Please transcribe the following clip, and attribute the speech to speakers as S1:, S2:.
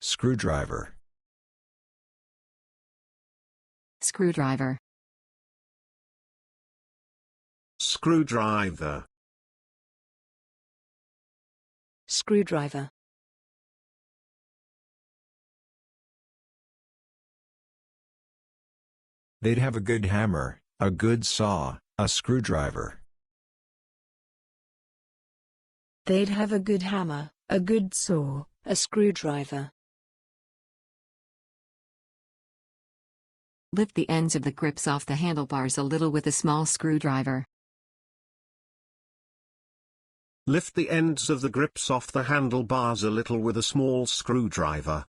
S1: Screwdriver.
S2: Screwdriver.
S3: Screwdriver.
S4: Screwdriver.
S1: They'd have a good hammer, a good saw, a screwdriver.
S4: They'd have a good hammer, a good saw, a screwdriver.
S2: Lift the ends of the grips off the handlebars a little with a small screwdriver.
S3: Lift the ends of the grips off the handlebars a little with a small screwdriver.